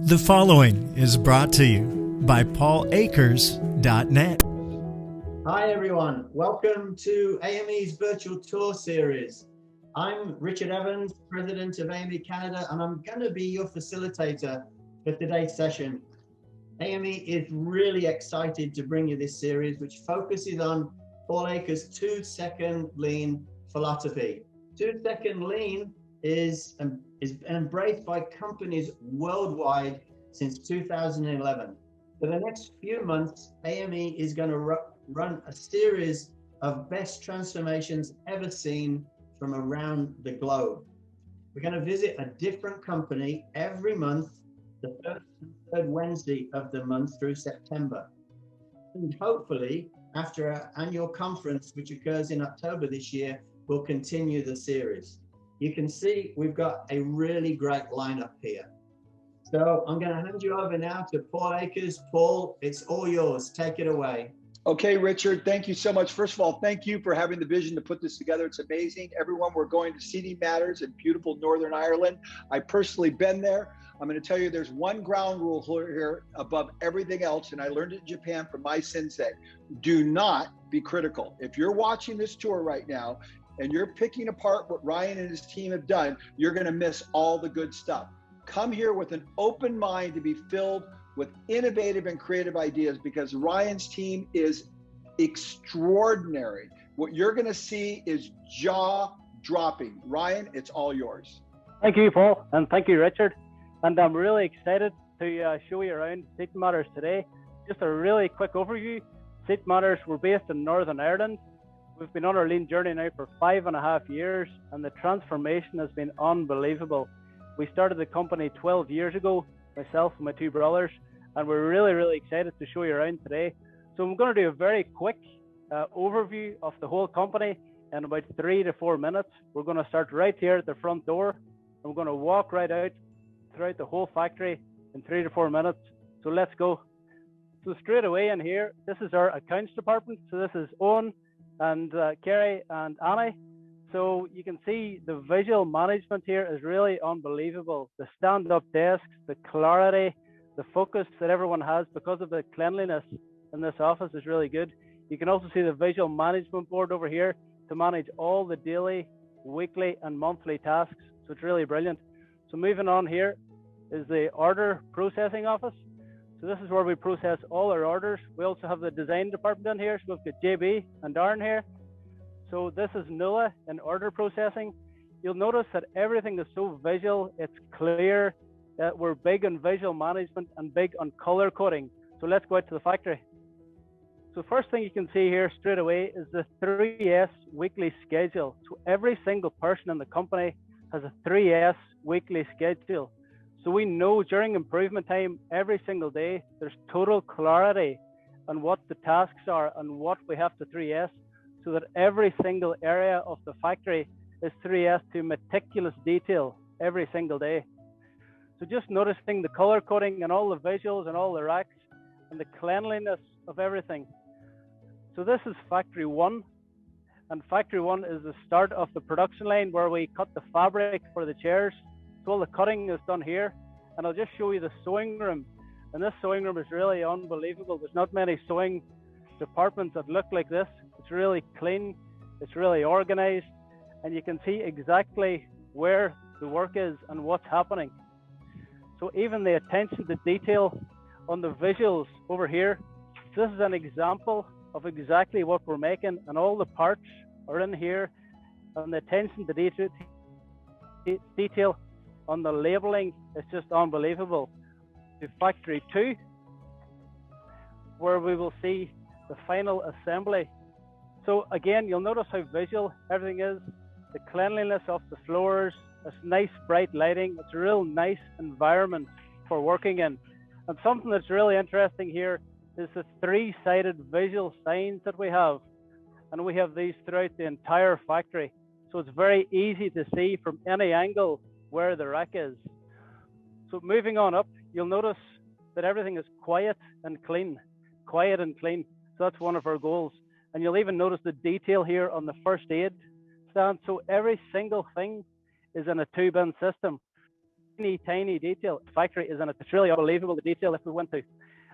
The following is brought to you by paulakers.net. Hi everyone, welcome to AME's virtual tour series. I'm Richard Evans, President of AME Canada, and I'm going to be your facilitator for today's session. AME is really excited to bring you this series, which focuses on Paul Akers' 2-second lean philosophy. 2-second lean is embraced by companies worldwide since 2011. For the next few months, AME is going to run a series of best transformations ever seen from around the globe. We're going to visit a different company every month, the first and third Wednesday of the month through September. And hopefully, after our annual conference, which occurs in October this year, we'll continue the series. You can see we've got a really great lineup here. So I'm going to hand you over now to Paul Akers. Paul, it's all yours. Take it away. Okay, Richard, thank you so much. First of all, thank you for having the vision to put this together. It's amazing. Everyone, we're going to Seating Matters in beautiful Northern Ireland. I personally been there. I'm going to tell you there's one ground rule here above everything else, and I learned it in Japan from my sensei. Do not be critical. If you're watching this tour right now and you're picking apart what Ryan and his team have done, you're going to miss all the good stuff. Come here with an open mind to be filled with innovative and creative ideas, because Ryan's team is extraordinary. What you're going to see is jaw-dropping. Ryan, it's all yours. Thank you, Paul, and thank you, Richard. And I'm really excited to show you around Seating Matters today. Just a really quick overview. Seating Matters, we're based in Northern Ireland. We've been on our lean journey now for 5.5 years, and the transformation has been unbelievable. We started the company 12 years ago, myself and my two brothers, and we're really excited to show you around today. So I'm going to do a very quick overview of the whole company in about 3 to 4 minutes. We're going to start right here at the front door, and we're going to walk right out throughout the whole factory in 3 to 4 minutes. So let's go. So straight away in here, this is our accounts department. So this is Owen and Kerry and Annie. So you can see the visual management here is really unbelievable. The stand-up desks, the clarity, the focus that everyone has because of the cleanliness in this office is really good. You can also see the visual management board over here to manage all the daily, weekly and monthly tasks. So it's really brilliant. So moving on here is the order processing office. So this is where we process all our orders. We also have the design department in here. So we've got JB and Darren here. So this is Nuala in order processing. You'll notice that everything is so visual, it's clear. We're big on visual management and big on color coding. So let's go out to the factory. So first thing you can see here straight away is the 3S weekly schedule. So every single person in the company has a 3S weekly schedule. So we know during improvement time, every single day, there's total clarity on what the tasks are and what we have to 3S, so that every single area of the factory is 3S to meticulous detail every single day. So just noticing the color coding and all the visuals and all the racks and the cleanliness of everything. So this is factory 1, and factory 1 is the start of the production line where we cut the fabric for the chairs. So all the cutting is done here, and I'll just show you the sewing room. And this sewing room is really unbelievable. There's not many sewing departments that look like this. It's really clean, it's really organized, and you can see exactly where the work is and what's happening. So even the attention to detail on the visuals over here, this is an example of exactly what we're making, and all the parts are in here, and the attention to detail on the labeling is just unbelievable. To factory 2, where we will see the final assembly. So again, you'll notice how visual everything is, the cleanliness of the floors, this nice bright lighting. It's a real nice environment for working in. And something that's really interesting here is the 3-sided visual signs that we have. And we have these throughout the entire factory. So it's very easy to see from any angle where the rack is. So moving on up, you'll notice that everything is quiet and clean. Quiet and clean. So that's one of our goals. And you'll even notice the detail here on the first aid stand. So every single thing is in a 2-bin system. tiny detail. The factory is in it. It's really unbelievable, the detail if we went to.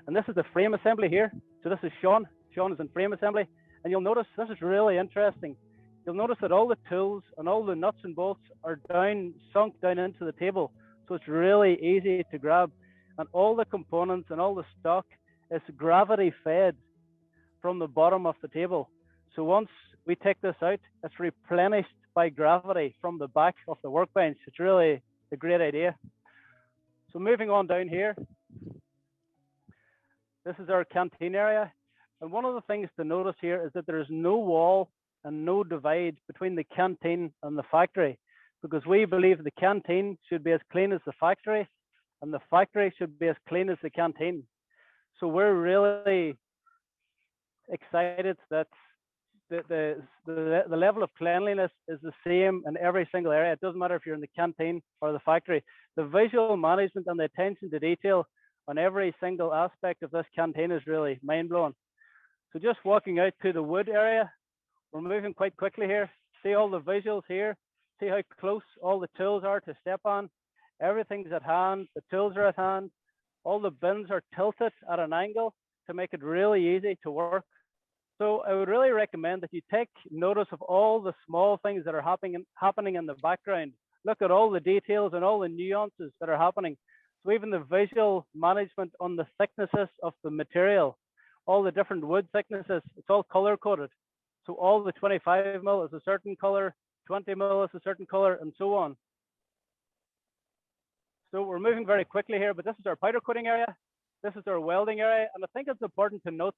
And this is the frame assembly here. So this is Sean. Sean is in frame assembly. And you'll notice, this is really interesting. You'll notice that all the tools and all the nuts and bolts are sunk down into the table. So it's really easy to grab. And all the components and all the stock is gravity fed from the bottom of the table. So once we take this out, it's replenished by gravity from the back of the workbench. It's really a great idea. So moving on down here, this is our canteen area. And one of the things to notice here is that there is no wall and no divide between the canteen and the factory, because we believe the canteen should be as clean as the factory and the factory should be as clean as the canteen. So we're really excited that the level of cleanliness is the same in every single area. It doesn't matter if you're in the canteen or the factory. The visual management and the attention to detail on every single aspect of this canteen is really mind-blowing. So just walking out to the wood area, we're moving quite quickly here. See all the visuals here. See how close all the tools are to step on. Everything's at hand. The tools are at hand. All the bins are tilted at an angle to make it really easy to work. So I would really recommend that you take notice of all the small things that are happening in the background. Look at all the details and all the nuances that are happening. So even the visual management on the thicknesses of the material, all the different wood thicknesses, it's all color coded. So all the 25 mil is a certain color, 20 mil is a certain color, and so on. So we're moving very quickly here, but this is our powder coating area. This is our welding area. And I think it's important to note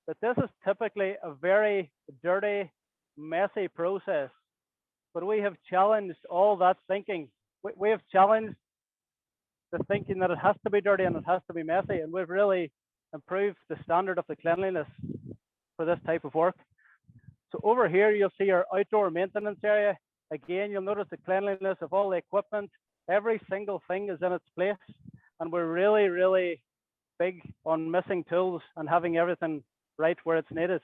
that this is typically a very dirty, messy process. But we have challenged all that thinking. We have challenged the thinking that it has to be dirty and it has to be messy. And we've really improved the standard of the cleanliness for this type of work. So over here, you'll see our outdoor maintenance area. Again, you'll notice the cleanliness of all the equipment. Every single thing is in its place. And we're really, really big on missing tools and having everything right where it's needed.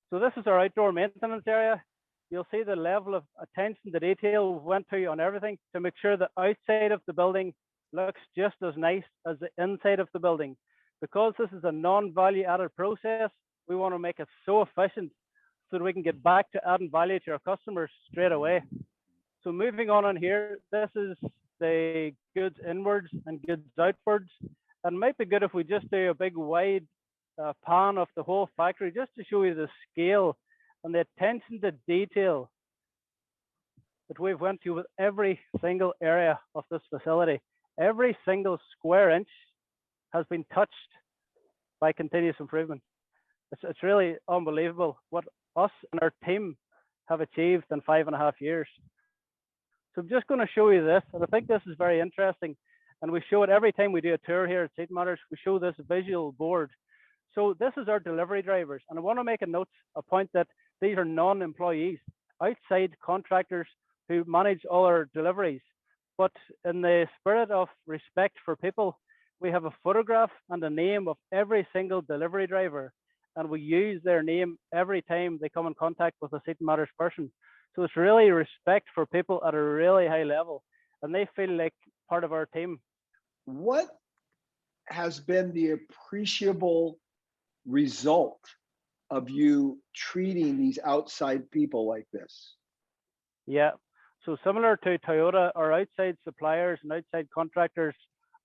So this is our outdoor maintenance area. You'll see the level of attention to detail we went to on everything to make sure the outside of the building looks just as nice as the inside of the building. Because this is a non-value added process, we want to make it so efficient so that we can get back to adding value to our customers straight away. So moving on here, this is the goods inwards and goods outwards. And it might be good if we just do a big wide pan of the whole factory just to show you the scale and the attention to detail that we've went to with every single area of this facility. Every single square inch has been touched by continuous improvement. It's really unbelievable what us and our team have achieved in 5.5 years. So I'm just going to show you this, and I think this is very interesting. And we show it every time we do a tour here at Seat Matters. We show this visual board. So this is our delivery drivers, and I want to make a point that these are non-employees, outside contractors who manage all our deliveries. But in the spirit of respect for people, we have a photograph and a name of every single delivery driver, and we use their name every time they come in contact with a Seat Matters person. So it's really respect for people at a really high level, and they feel like part of our team. What has been the appreciable result of you treating these outside people like this? Yeah, so similar to Toyota, our outside suppliers and outside contractors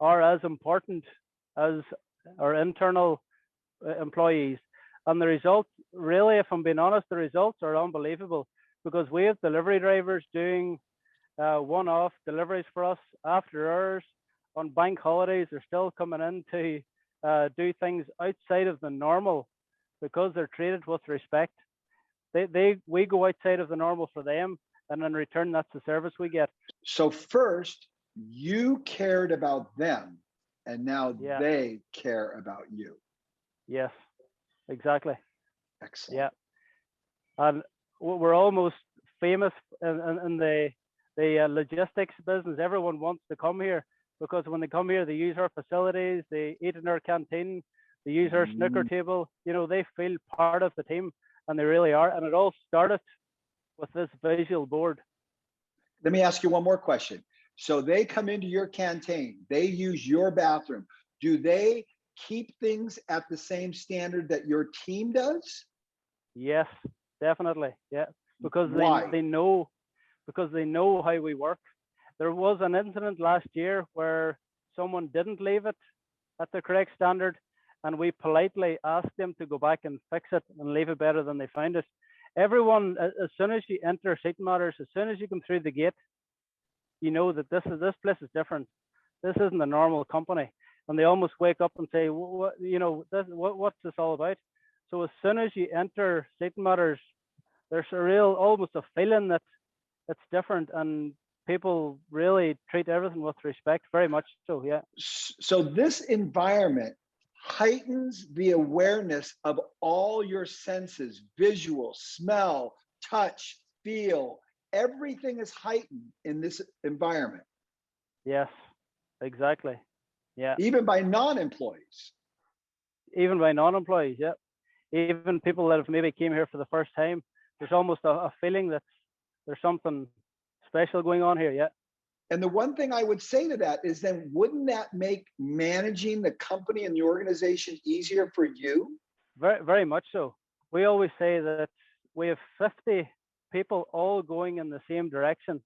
are as important as our internal employees. And the results, really, if I'm being honest, the results are unbelievable, because we have delivery drivers doing one-off deliveries for us after hours. On bank holidays, they're still coming in to do things outside of the normal because they're treated with respect. We go outside of the normal for them, and in return, that's the service we get. So first, you cared about them, and now they care about you. Yes, exactly. Excellent. Yeah, and we're almost famous in the logistics business. Everyone wants to come here because when they come here, they use our facilities, they eat in our canteen, they use our snooker table. You know, they feel part of the team, and they really are. And it all started with this visual board. Let me ask you one more question. So they come into your canteen, they use your bathroom. Do they keep things at the same standard that your team does? Yes, definitely. Yeah, because Why? they know, because they know how we work. There was an incident last year where someone didn't leave it at the correct standard, and we politely asked them to go back and fix it and leave it better than they found it. Everyone, as soon as you enter Seat Matters, as soon as you come through the gate, you know that this place is different. This isn't a normal company, and they almost wake up and say, "What, what's this all about?" So as soon as you enter Seat Matters, there's almost a feeling that it's different, and people really treat everything with respect, very much so. Yeah. So this environment heightens the awareness of all your senses: visual, smell, touch, feel. Everything is heightened in this environment. Yes, exactly. Yeah. Even by non-employees. Even by non-employees. Yeah. Even people that have maybe came here for the first time, there's almost a feeling that there's something special going on here. Yeah. And the one thing I would say to that is, then wouldn't that make managing the company and the organization easier for you? Very, very much so. We always say that we have 50 people all going in the same direction.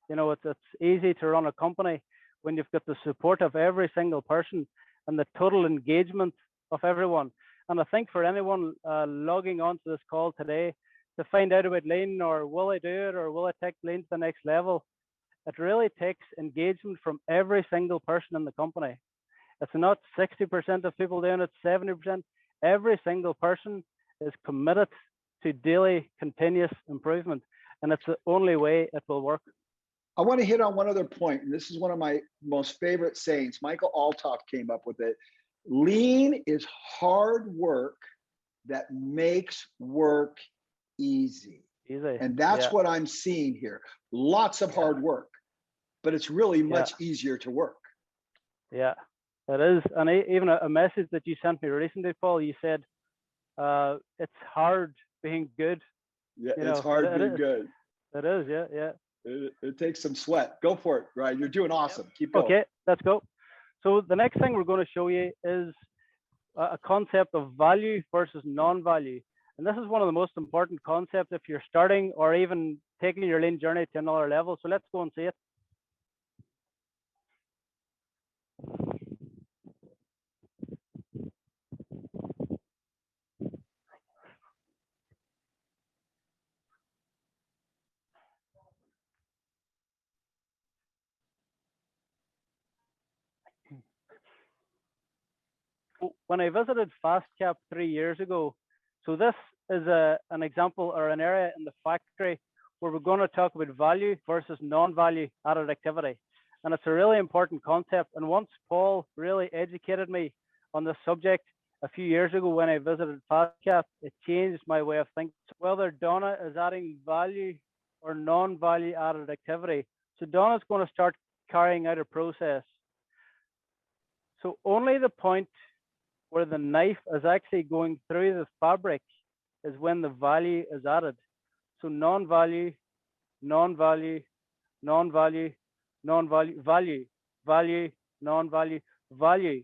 You know, it's easy to run a company when you've got the support of every single person and the total engagement of everyone. And I think for anyone logging onto this call today to find out about Lean, or will I do it, or will I take Lean to the next level, it really takes engagement from every single person in the company. It's not 60% of people doing it, 70%. Every single person is committed to daily continuous improvement, and it's the only way it will work. I want to hit on one other point, and this is one of my most favorite sayings. Michael Altoff came up with it. Lean is hard work that makes work easy. And that's what I'm seeing here. Lots of hard work, but it's really much easier to work. Yeah, it is. And even a message that you sent me recently, Paul, you said, it's hard being good. Yeah, it's hard being good. It is, yeah. It takes some sweat. Go for it, Ryan. You're doing awesome. Keep going. Okay, let's go. So the next thing we're going to show you is a concept of value versus non-value. And this is one of the most important concepts if you're starting or even taking your Lean journey to another level. So let's go and see it. When I visited FastCap 3 years ago, so this is an example or an area in the factory where we're going to talk about value versus non-value added activity. And it's a really important concept. And once Paul really educated me on this subject a few years ago when I visited FastCap, it changed my way of thinking. Whether Donna is adding value or non-value added activity. So Donna's going to start carrying out a process. So only the point where the knife is actually going through the fabric is when the value is added. So non-value, non-value, non-value, non-value, value, value, non-value, value.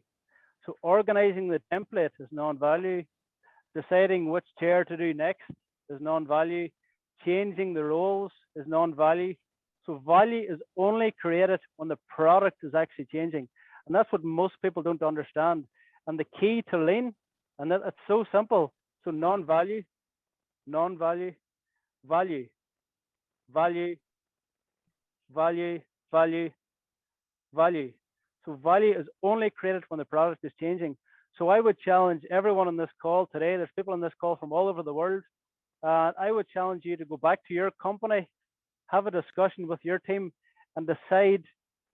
So organizing the template is non-value. Deciding which chair to do next is non-value. Changing the roles is non-value. So value is only created when the product is actually changing. And that's what most people don't understand. And the key to Lean, and that it's so simple. So non-value, non-value, value, value, value, value, value. So value is only created when the product is changing. So I would challenge everyone on this call today. There's people on this call from all over the world. I would challenge you to go back to your company, have a discussion with your team, and decide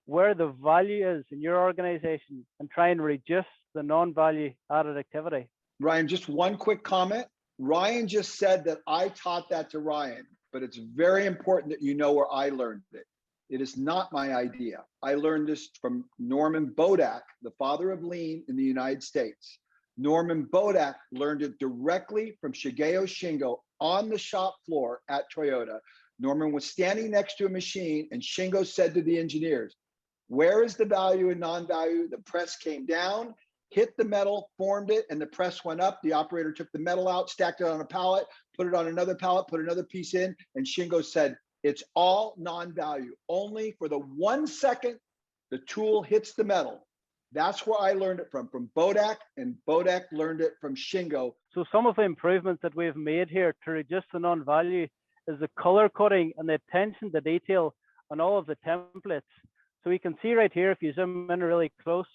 where the value is in your organization and try and reduce the non-value added activity. Ryan, just one quick comment. Ryan just said that I taught that to Ryan, but it's very important that you know where I learned it. It is not my idea. I learned this from Norman Bodak, the father of Lean in the United States. Norman Bodak learned it directly from Shigeo Shingo on the shop floor at Toyota. Norman was standing next to a machine and Shingo said to the engineers, where is the value and non-value? The press came down, hit the metal, formed it, and the press went up. The operator took the metal out, stacked it on a pallet, put it on another pallet, put another piece in, and Shingo said, it's all non-value. Only for the 1 second the tool hits the metal. That's where I learned it from Bodak, and Bodak learned it from Shingo. So some of the improvements that we've made here to reduce the non-value is the color coding and the attention to detail on all of the templates. So you can see right here, if you zoom in really close.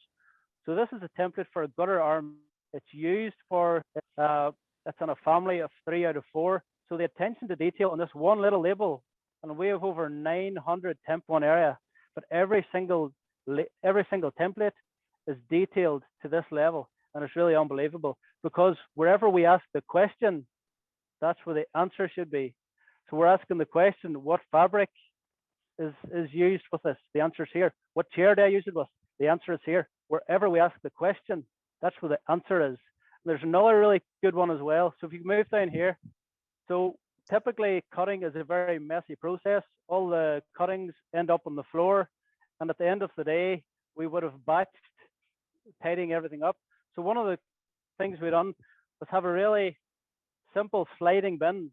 So this is a template for a gutter arm. It's used for, it's on a family of 3 out of 4. So the attention to detail on this one little label, and we have over 900 temp one area, but every single template is detailed to this level. And it's really unbelievable because wherever we ask the question, that's where the answer should be. So we're asking the question, what fabric is used with this? The answer is here. What chair do I use it with? The answer is here. Wherever we ask the question, that's where the answer is. There's another really good one as well. So if you move down here, so typically cutting is a very messy process. All the cuttings end up on the floor. And at the end of the day, we would have batched, tidying everything up. So one of the things we've done was have a really simple sliding bin.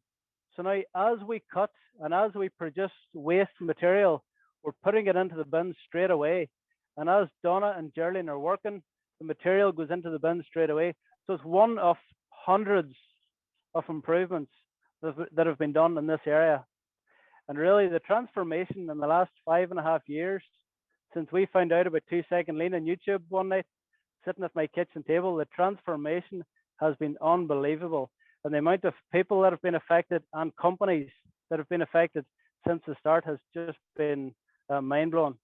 So now as we cut and as we produce waste material, we're putting it into the bin straight away. And as Donna and Geraldine are working, the material goes into the bin straight away. So it's one of hundreds of improvements that have been done in this area. And really the transformation in the last 5.5 years, since we found out about 2-second lean on YouTube one night, sitting at my kitchen table, the transformation has been unbelievable. And the amount of people that have been affected and companies that have been affected since the start has just been mind-blowing.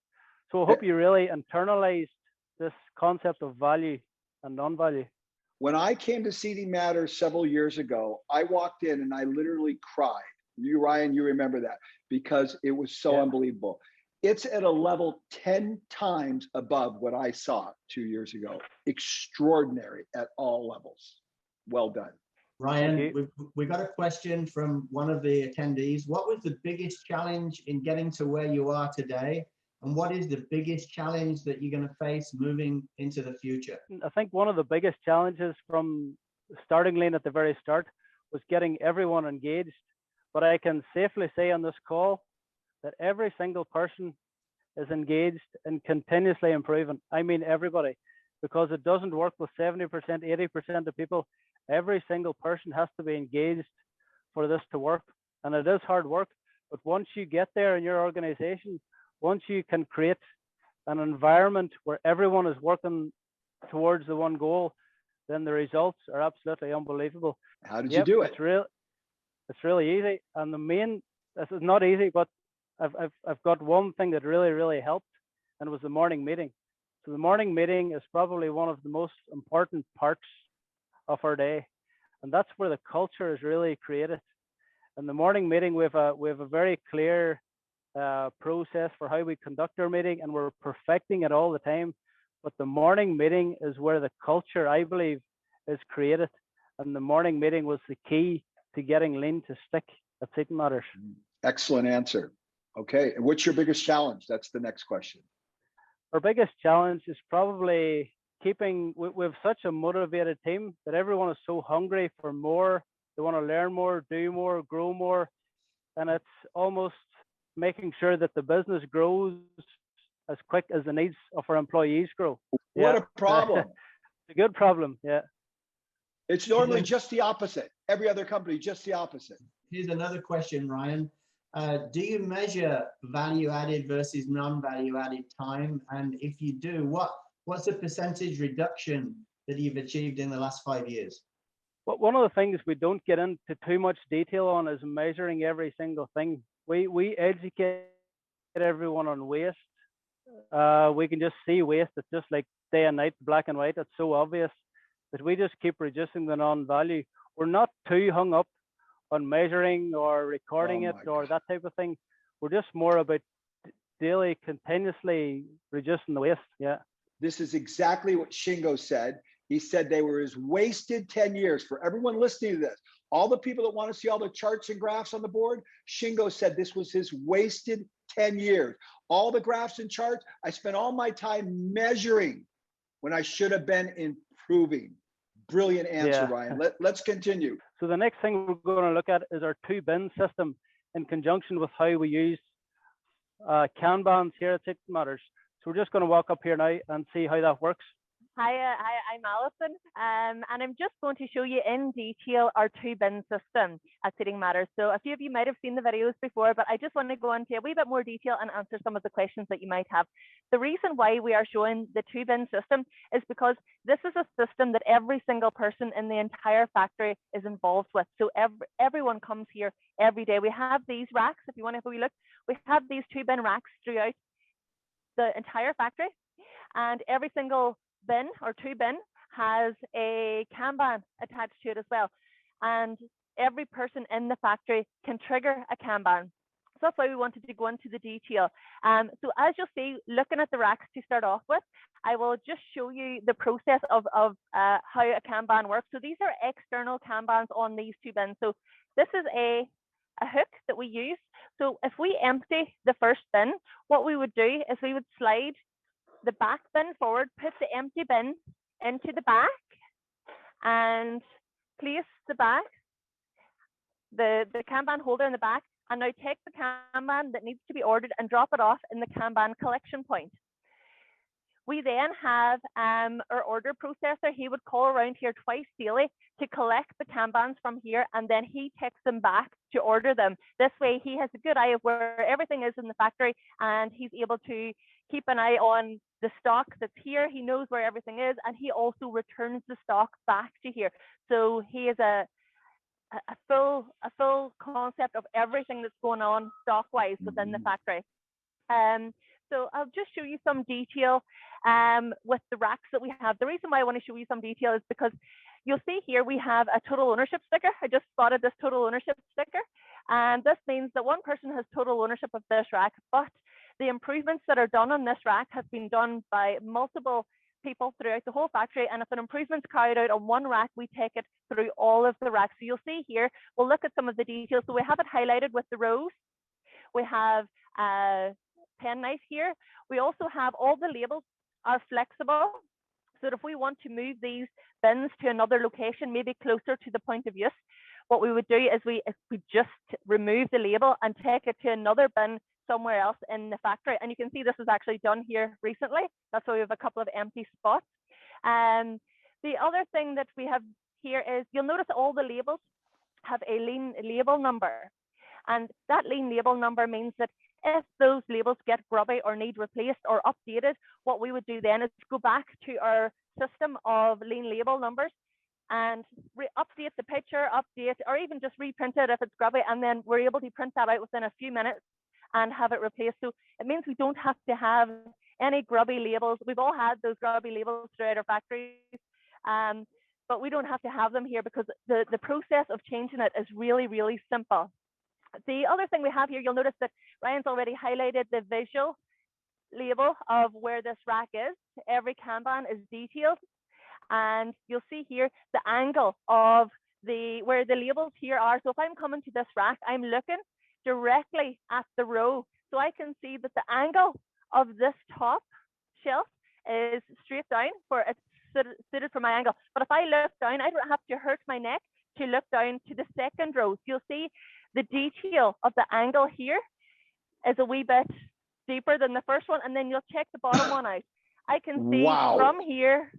So I hope you really internalized this concept of value and non-value. When I came to Seating Matters several years ago, I walked in and I literally cried. You, Ryan, you remember that because it was so unbelievable. It's at a level 10 times above what I saw 2 years ago. Extraordinary at all levels. Well done. Ryan, we got a question from one of the attendees. What was the biggest challenge in getting to where you are today? And what is the biggest challenge that you're going to face moving into the future? I think one of the biggest challenges from starting lean at the very start was getting everyone engaged. But I can safely say on this call that every single person is engaged and continuously improving. I mean, everybody, because it doesn't work with 70%, 80% of people. Every single person has to be engaged for this to work. And it is hard work. But once you get there in your organization, once you can create an environment where everyone is working towards the one goal, then the results are absolutely unbelievable. How did you do it? It's really easy. And this is not easy, but I've got one thing that really helped, and it was the morning meeting. So the morning meeting is probably one of the most important parts of our day, and that's where the culture is really created. In the morning meeting, we have a very clear process for how we conduct our meeting, and we're perfecting it all the time. But the morning meeting is where the culture, I believe, is created, and the morning meeting was the key to getting lean to stick at Seating Matters. Excellent answer. Okay, and what's your biggest challenge? That's the next question. Our biggest challenge is probably keeping, we have such a motivated team that everyone is so hungry for more. They want to learn more, do more, grow more. And it's almost making sure that the business grows as quick as the needs of our employees grow. What a problem. It's a good problem, yeah. It's normally just the opposite. Every other company, just the opposite. Here's another question, Ryan. Do you measure value added versus non-value added time? And if you do, what's the percentage reduction that you've achieved in the last 5 years? But one of the things we don't get into too much detail on is measuring every single thing. We educate everyone on waste. We can just see waste. It's just like day and night, black and white. It's so obvious that we just keep reducing the non-value. We're not too hung up on measuring or recording or that type of thing. We're just more about daily, continuously reducing the waste. Yeah. This is exactly what Shingo said. He said they were his wasted 10 years. For everyone listening to this, All the people that want to see all the charts and graphs on the board, Shingo said this was his wasted 10 years. All the graphs and charts, I spent all my time measuring when I should have been improving. Brilliant answer, Yeah. Ryan. Let's continue. So the next thing we're going to look at is our 2-bin system in conjunction with how we use Kanbans here at Safety Matters. So we're just going to walk up here now and see how that works. Hi, I'm Alison, and I'm just going to show you in detail our 2-bin system at Seating Matters. So a few of you might have seen the videos before, but I just want to go into a wee bit more detail and answer some of the questions that you might have. The reason why we are showing the 2-bin system is because this is a system that every single person in the entire factory is involved with. So everyone comes here every day. We have these racks, if you want to have a wee look, we have these 2-bin racks throughout the entire factory, and every single bin or 2-bin has a Kanban attached to it as well, and every person in the factory can trigger a Kanban. So that's why we wanted to go into the detail. So as you'll see, looking at the racks to start off with, I will just show you the process of how a Kanban works. So these are external Kanbans on these 2 bins. So this is a hook that we use. So if we empty the first bin, what we would do is we would slide the back bin forward, put the empty bin into the back, and place the Kanban holder in the back, and now take the Kanban that needs to be ordered and drop it off in the Kanban collection point. We then have our order processor. He would call around here twice daily to collect the Kanbans from here, and then he takes them back to order them. This way he has a good eye of where everything is in the factory, and he's able to keep an eye on the stock that's here. He knows where everything is, and he also returns the stock back to here. So he has a full concept of everything that's going on stock-wise within the factory. So I'll just show you some detail with the racks that we have. The reason why I want to show you some detail is because you'll see here we have a total ownership sticker. I just spotted this total ownership sticker, and this means that one person has total ownership of this rack, but the improvements that are done on this rack have been done by multiple people throughout the whole factory, and if an improvement's carried out on one rack, we take it through all of the racks. So you'll see here, we'll look at some of the details. So we have it highlighted with the rows. We have a pen knife here. We also have all the labels are flexible, so that if we want to move these bins to another location, maybe closer to the point of use, what we would do is we just remove the label and take it to another bin somewhere else in the factory. And you can see this was actually done here recently. That's why we have a couple of empty spots. The other thing that we have here is, you'll notice all the labels have a lean label number. And that lean label number means that if those labels get grubby or need replaced or updated, what we would do then is go back to our system of lean label numbers and update the picture, or even just reprint it if it's grubby, and then we're able to print that out within a few minutes and have it replaced. So it means we don't have to have any grubby labels. We've all had those grubby labels throughout our factories, but we don't have to have them here because the process of changing it is really, really simple. The other thing we have here, you'll notice that Ryan's already highlighted the visual label of where this rack is. Every Kanban is detailed, and you'll see here the angle of where the labels here are. So if I'm coming to this rack, I'm looking directly at the row, so I can see that the angle of this top shelf is straight down, for it's suited for my angle. But if I look down, I don't have to hurt my neck to look down to the second row. So you'll see the detail of the angle here is a wee bit deeper than the first one, and then you'll check the bottom one out. I can see from here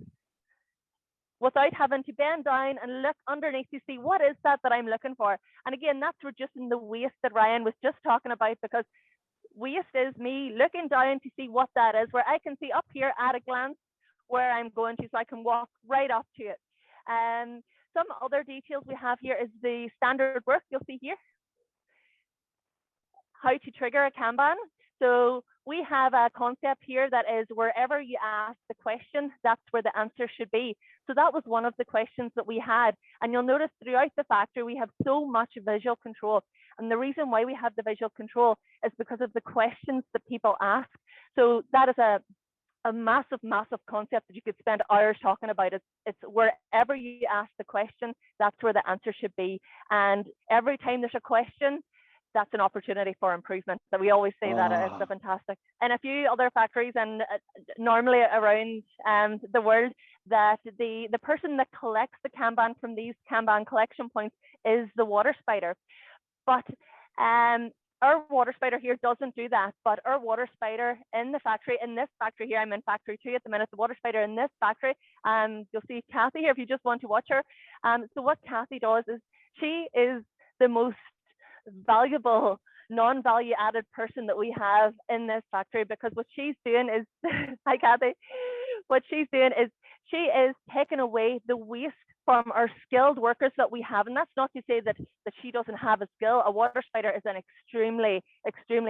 without having to bend down and look underneath to see what is that I'm looking for. And again, that's reducing the waste that Ryan was just talking about, because waste is me looking down to see what that is, where I can see up here at a glance where I'm going to, so I can walk right up to it. Some other details we have here is the standard work. You'll see here how to trigger a Kanban. So we have a concept here that is, wherever you ask the question, that's where the answer should be. So that was one of the questions that we had. And you'll notice throughout the factory, we have so much visual control. And the reason why we have the visual control is because of the questions that people ask. So that is a massive, massive concept that you could spend hours talking about. It's wherever you ask the question, that's where the answer should be. And every time there's a question, that's an opportunity for improvement. So we always say that it's fantastic. And a few other factories, and normally around the world, that the person that collects the Kanban from these Kanban collection points is the water spider. But our water spider here doesn't do that. But our water spider in the factory, in this factory here, I'm in factory 2 at the minute, the water spider in this factory, you'll see Kathy here if you just want to watch her. So what Kathy does is she is the most valuable non-value added person that we have in this factory, because what she's doing is hi Kathy, what she's doing is she is taking away the waste from our skilled workers that we have. And that's not to say that she doesn't have a skill. A water spider is an extremely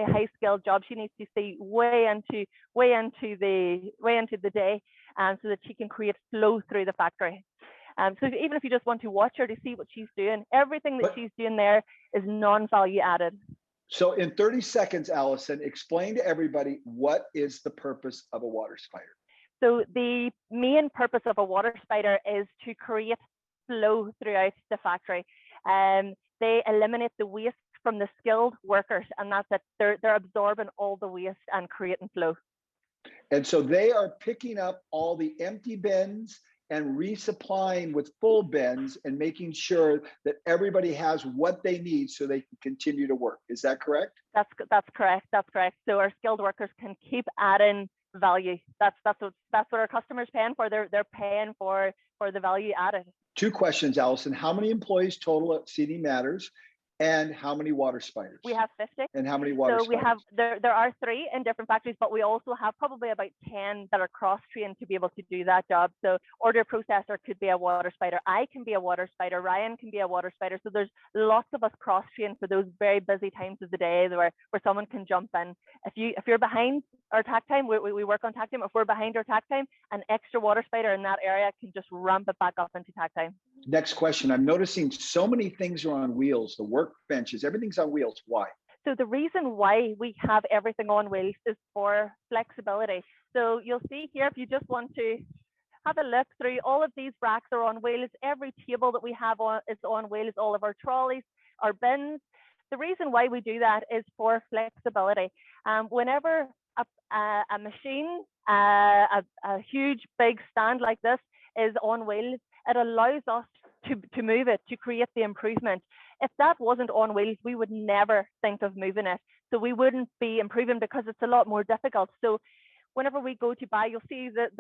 high skilled job. She needs to see way into the day, so that she can create flow through the factory. So even if you just want to watch her to see what she's doing, everything that she's doing there is non-value added. So in 30 seconds, Allison, explain to everybody, what is the purpose of a water spider? So the main purpose of a water spider is to create flow throughout the factory. They eliminate the waste from the skilled workers, and that's it. They're absorbing all the waste and creating flow. And so they are picking up all the empty bins and resupplying with full bins and making sure that everybody has what they need so they can continue to work. Is that correct? That's correct. That's correct. So our skilled workers can keep adding value. That's what our customers paying for. They're paying for the value added. 2 questions, Allison. How many employees total at Seating Matters? And how many water spiders? We have 50. And how many water spiders? So we have, there are 3 in different factories, but we also have probably about 10 that are cross-trained to be able to do that job. So order processor could be a water spider. I can be a water spider. Ryan can be a water spider. So there's lots of us cross-trained for those very busy times of the day where someone can jump in. If you're behind our tack time, we work on tack time. If we're behind our tack time, an extra water spider in that area can just ramp it back up into tack time. Next question. I'm noticing so many things are on wheels, the workbenches, everything's on wheels. Why? So the reason why we have everything on wheels is for flexibility. So you'll see here, if you just want to have a look through, all of these racks are on wheels. Every table that we have is on wheels, all of our trolleys, our bins. The reason why we do that is for flexibility. Whenever a machine, a huge big stand like this is on wheels, it allows us to move it, to create the improvement. If that wasn't on wheels, we would never think of moving it. So we wouldn't be improving because it's a lot more difficult. So whenever we go to buy, you'll see that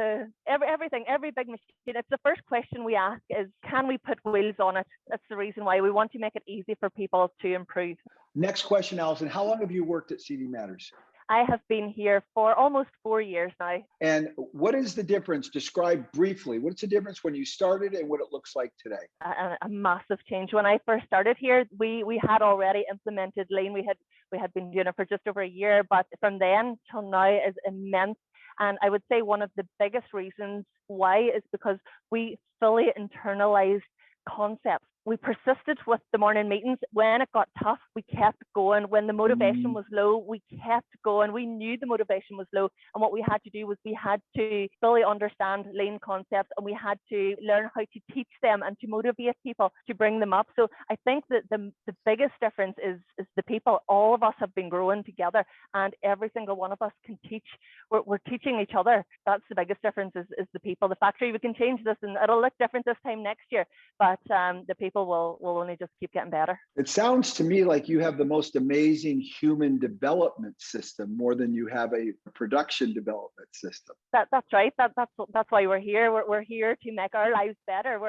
every big machine, it's the first question we ask is, can we put wheels on it? That's the reason why we want to make it easy for people to improve. Next question, Allison. How long have you worked at Seating Matters? I have been here for almost 4 years now. And what is the difference? Describe briefly. What's the difference when you started and what it looks like today? A massive change. When I first started here, we had already implemented Lean. We had been doing it for just over a year, but from then till now is immense. And I would say one of the biggest reasons why is because we fully internalized concepts. We persisted with the morning meetings. When it got tough, we kept going. When the motivation was low, we kept going. We knew the motivation was low. And what we had to do was we had to fully understand Lean concepts, and we had to learn how to teach them and to motivate people to bring them up. So I think that the biggest difference is the people. All of us have been growing together, and every single one of us can teach. We're teaching each other. That's the biggest difference is the people. The factory, we can change this and it'll look different this time next year, but the people will only just keep getting better. It sounds to me like you have the most amazing human development system, more than you have a production development system. That's right. That's why we're here. We're here to make our lives better.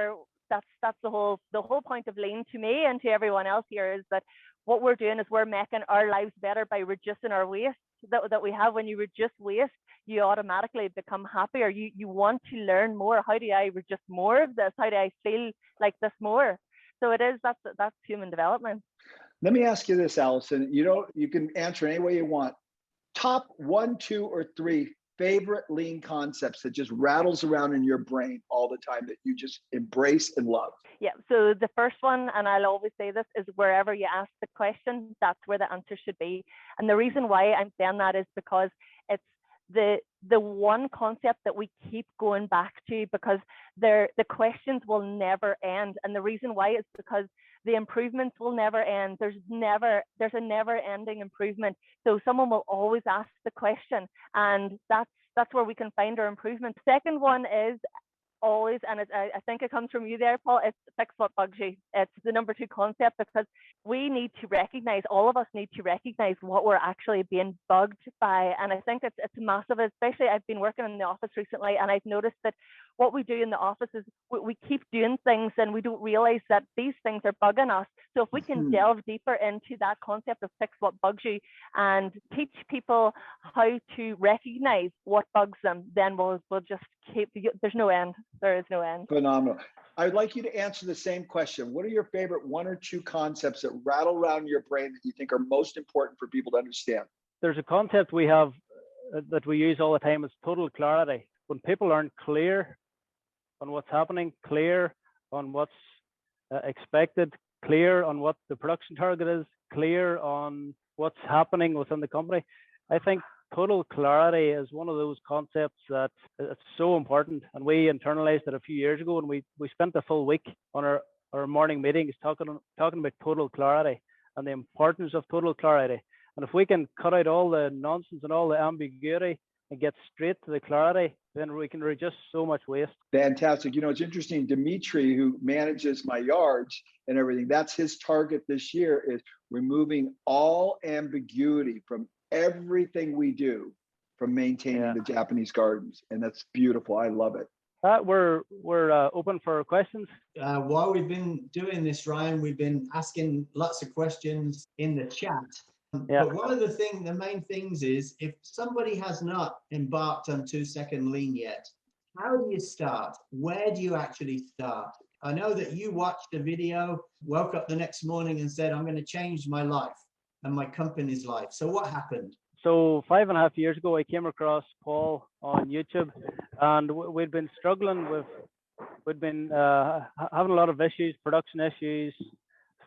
That's the whole point of Lean to me and to everyone else here, is that what we're doing is we're making our lives better by reducing our waste that we have. When you reduce waste, you automatically become happier. You want to learn more. How do I reduce more of this? How do I feel like this more? So that's human development. Let me ask you this, Allison. You can answer any way you want. Top 1, 2, or 3 favorite Lean concepts that just rattles around in your brain all the time that you just embrace and love. Yeah. So the first one, and I'll always say this, is wherever you ask the question, that's where the answer should be. And the reason why I'm saying that is because it's the one concept that we keep going back to, because the questions will never end. And the reason why is because the improvements will never end. There's a never ending improvement. So someone will always ask the question, and that's where we can find our improvement. Second one is always, and I think it comes from you there, Paul, it's fix what bugs you. It's the number 2 concept, because we need to recognize, all of us need to recognize what we're actually being bugged by. And I think it's massive, especially I've been working in the office recently, and I've noticed that what we do in the office is we keep doing things and we don't realize that these things are bugging us. So if we can delve deeper into that concept of fix what bugs you and teach people how to recognize what bugs them, then we'll just keep, there's no end. There is no end. Phenomenal. I'd like you to answer the same question. What are your favorite 1 or 2 concepts that rattle around your brain that you think are most important for people to understand? There's a concept we have that we use all the time, is total clarity. When people aren't clear on what's happening, clear on what's expected, clear on what the production target is, clear on what's happening within the company, I think total clarity is one of those concepts that it's so important. And we internalized it a few years ago, and we spent a full week on our morning meetings talking about total clarity and the importance of total clarity. And if we can cut out all the nonsense and all the ambiguity and get straight to the clarity, then we can reduce so much waste. Fantastic. It's interesting. Dimitri, who manages my yards and everything, that's his target this year, is removing all ambiguity from everything we do from maintaining the Japanese gardens. And that's beautiful. I love it. We're open for questions. While we've been doing this, Ryan, we've been asking lots of questions in the chat. But one of the main things is, if somebody has not embarked on 2-second lean yet, how do you start? Where do you actually start? I know that you watched a video, woke up the next morning and said, I'm going to change my life and my company's life. So what happened? So 5.5 years ago, I came across Paul on YouTube, and we'd been struggling with, having a lot of issues, production issues,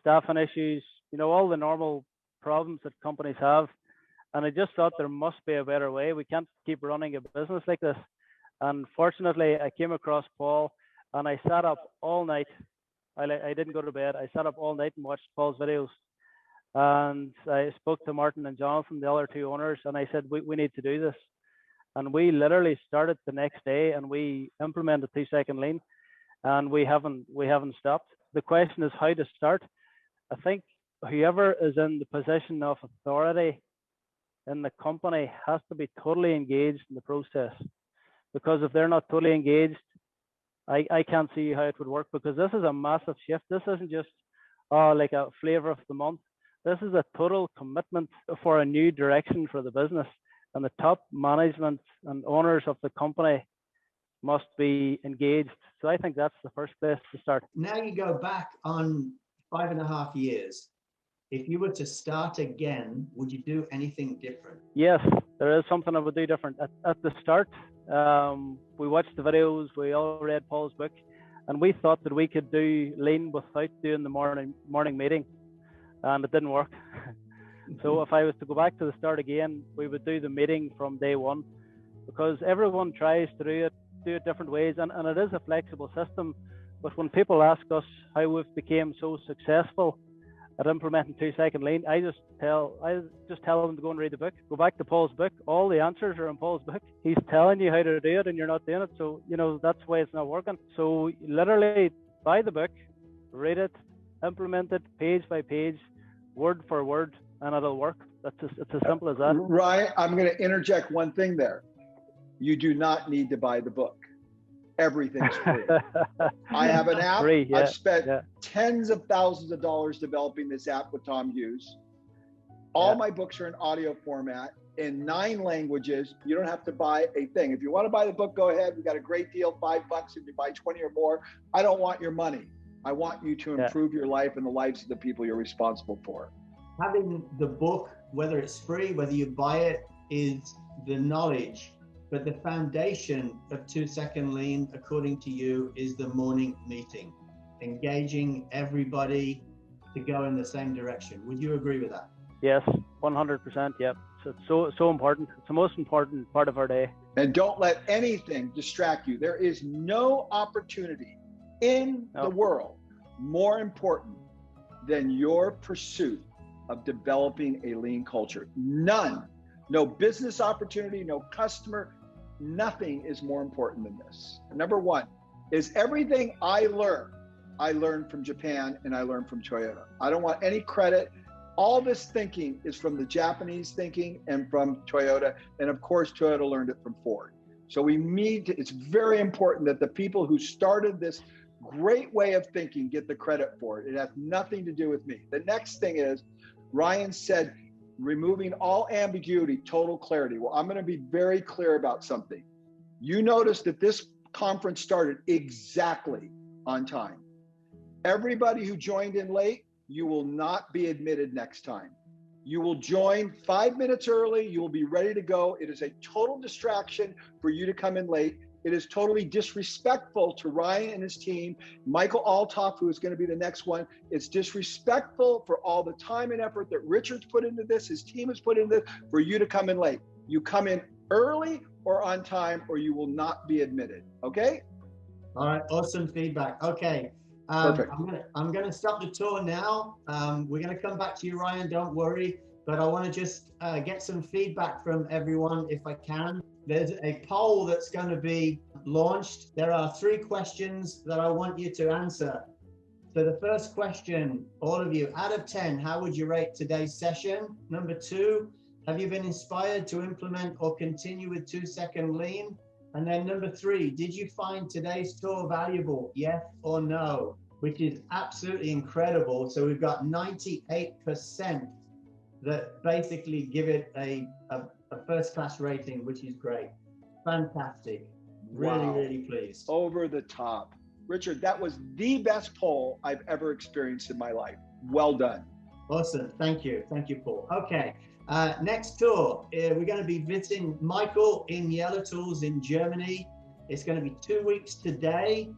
staffing issues, all the normal problems that companies have. And I just thought there must be a better way. We can't keep running a business like this. And fortunately, I came across Paul, and I sat up all night. I didn't go to bed. I sat up all night and watched Paul's videos. And I spoke to Martin and Jonathan, the other 2 owners, and I said, we need to do this. And we literally started the next day, and we implemented 2-second lean, and we haven't stopped. The question is how to start. I think whoever is in the position of authority in the company has to be totally engaged in the process, because if they're not totally engaged, I can't see how it would work, because this is a massive shift. This isn't just like a flavor of the month. This is a total commitment for a new direction for the business, and the top management and owners of the company must be engaged. So I think that's the first place to start. Now you go back on 5.5 years. If you were to start again, would you do anything different? Yes, there is something I would do different. At the start, we watched the videos, we all read Paul's book, and we thought that we could do lean without doing the morning meeting, and it didn't work. So if I was to go back to the start again, we would do the meeting from day one, because everyone tries to do it different ways, and it is a flexible system. But when people ask us how we've become so successful at implementing 2-second lean, I just tell them to go and read the book. Go back to Paul's book. All the answers are in Paul's book. He's telling you how to do it, and you're not doing it. So that's why it's not working. So literally buy the book, read it, implement it page by page, word for word, and it'll work. It's as simple as that. Ryan, I'm going to interject one thing there. You do not need to buy the book. Everything's free. I have an app. Free, yeah, I've spent tens of thousands of dollars developing this app with Tom Hughes. All my books are in audio format in 9 languages. You don't have to buy a thing. If you want to buy the book, go ahead. We got a great deal, $5 if you buy 20 or more. I don't want your money. I want you to improve your life and the lives of the people you're responsible for. Having the book, whether it's free, whether you buy it, is the knowledge. But the foundation of 2-second lean, according to you, is the morning meeting, engaging everybody to go in the same direction. Would you agree with that? Yes, 100%. Yep. So it's so important. It's the most important part of our day. And don't let anything distract you. There is no opportunity in the world more important than your pursuit of developing a lean culture. None. No business opportunity, no customer, nothing is more important than this. Number one is everything I learned from Japan and I learned from Toyota. I don't want any credit. All this thinking is from the Japanese thinking and from Toyota. And of course, Toyota learned it from Ford. So it's very important that the people who started this great way of thinking get the credit for it. It has nothing to do with me. The next thing is, Ryan said, removing all ambiguity, total clarity. Well, I'm going to be very clear about something. You notice that this conference started exactly on time. Everybody who joined in late, you will not be admitted next time. You will join 5 minutes early. You will be ready to go. It is a total distraction for you to come in late. It is totally disrespectful to Ryan and his team. Michael Altoff, who is going to be the next one. It's disrespectful for all the time and effort that Richard's put into this, his team has put into this, for you to come in late. You come in early or on time, or you will not be admitted. Okay? All right. Awesome feedback. Okay. Perfect. I'm gonna stop the tour now. We're gonna come back to you, Ryan. Don't worry. But I want to just get some feedback from everyone, if I can. There's a poll that's going to be launched. There are 3 questions that I want you to answer. So the first question, all of you, out of 10, how would you rate today's session? Number 2, have you been inspired to implement or continue with 2-second lean? And then number 3, did you find today's tour valuable? Yes or no? Which is absolutely incredible. So we've got 98% that basically give it a first-class rating, which is great. Fantastic. Really, really pleased. Over the top. Richard, that was the best poll I've ever experienced in my life. Well done. Awesome. Thank you. Thank you, Paul. Okay. Next tour, we're going to be visiting Michael in Yellow Tools in Germany. It's going to be 2 weeks today.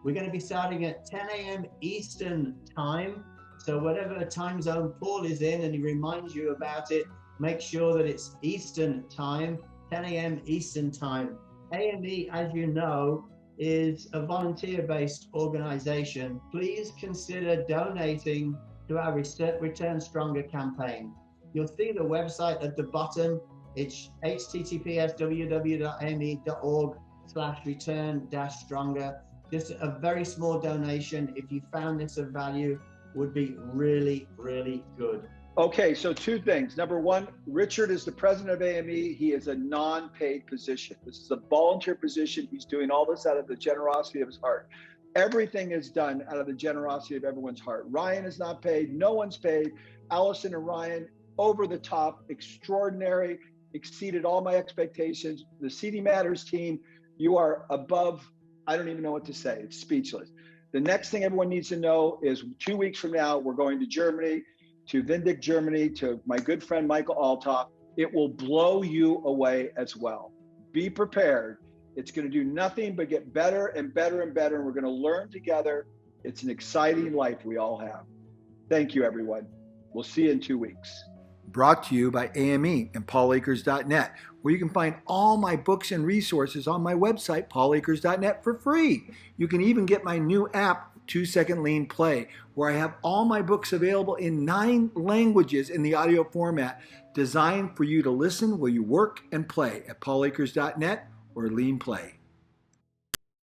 We're going to be starting at 10 a.m. Eastern time. So whatever time zone Paul is in, and he reminds you about it, make sure that it's Eastern time, 10 a.m. Eastern time. AME, as you know, is a volunteer-based organization. Please consider donating to our Return Stronger campaign. You'll see the website at the bottom. It's https://www.ame.org/return-stronger. Just a very small donation, if you found this of value, would be really, really good. Okay, so 2 things. Number 1, Richard is the president of AME. He is a non-paid position. This is a volunteer position. He's doing all this out of the generosity of his heart. Everything is done out of the generosity of everyone's heart. Ryan is not paid. No one's paid. Allison and Ryan, over the top, extraordinary, exceeded all my expectations. The CD Matters team, you are above, I don't even know what to say. It's speechless. The next thing everyone needs to know is 2 weeks from now, we're going to Germany, to Vindic, Germany, to my good friend, Michael Altoff. It will blow you away as well. Be prepared. It's going to do nothing but get better and better and better. And we're going to learn together. It's an exciting life we all have. Thank you, everyone. We'll see you in 2 weeks. Brought to you by AME and PaulAkers.net, where you can find all my books and resources on my website, PaulAkers.net, for free. You can even get my new app, 2-Second Lean Play, where I have all my books available in 9 languages in the audio format, designed for you to listen while you work and play at PaulAkers.net or Lean Play.